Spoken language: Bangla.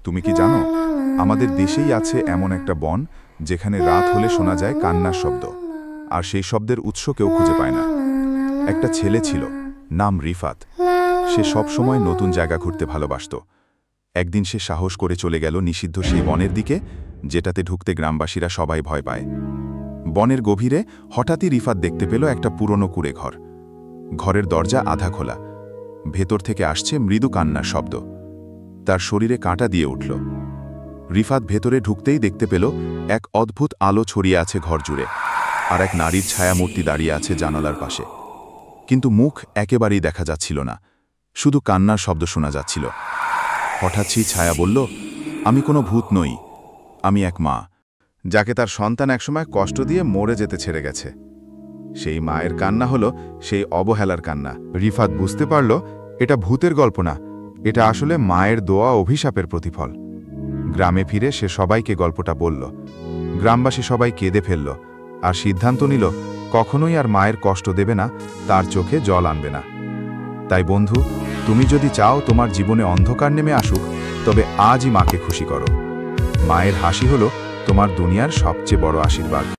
তুমি কি জানো, আমাদের দেশেই আছে এমন একটা বন যেখানে রাত হলে শোনা যায় কান্নার শব্দ, আর সেই শব্দের উৎস কেউ খুঁজে পায় না। একটা ছেলে ছিল, নাম রিফাত। সে সব সময় নতুন জায়গা ঘুরতে ভালোবাসত। একদিন সে সাহস করে চলে গেল নিষিদ্ধ সেই বনের দিকে, যেটাতে ঢুকতে গ্রামবাসীরা সবাই ভয় পায়। বনের গভীরে হঠাৎই রিফাত দেখতে পেল একটা পুরনো কুঁড়ে ঘর। ঘরের দরজা আধা খোলা, ভেতর থেকে আসছে মৃদু কান্নার শব্দ। তার শরীরে কাঁটা দিয়ে উঠল। রিফাত ভেতরে ঢুকতেই দেখতে পেল এক অদ্ভুত আলো ছড়িয়ে আছে ঘর জুড়ে, আর এক নারীর ছায়ামূর্তি দাঁড়িয়ে আছে জানালার পাশে। কিন্তু মুখ একেবারেই দেখা যাচ্ছিল না, শুধু কান্নার শব্দ শোনা যাচ্ছিল। হঠাৎ সেই ছায়া বলল, আমি কোনো ভূত নই, আমি এক মা, যাকে তার সন্তান একসময় কষ্ট দিয়ে মরে যেতে ছেড়ে গেছে। সেই মায়ের কান্না হলো সেই অবহেলার কান্না। রিফাত বুঝতে পারল এটা ভূতের গল্প না, এটা আসলে মায়ের দোয়া অভিশাপের প্রতিফল। গ্রামে ফিরে সে সবাইকে গল্পটা বলল। গ্রামবাসী সবাই কেঁদে ফেলল, আর সিদ্ধান্ত নিল কখনোই আর মায়ের কষ্ট দেবে না, তার চোখে জল আনবে না। তাই বন্ধু, তুমি যদি চাও তোমার জীবনে অন্ধকার নেমে আসুক, তবে আজই মাকে খুশি করো। মায়ের হাসি হলো তোমার দুনিয়ার সবচেয়ে বড় আশীর্বাদ।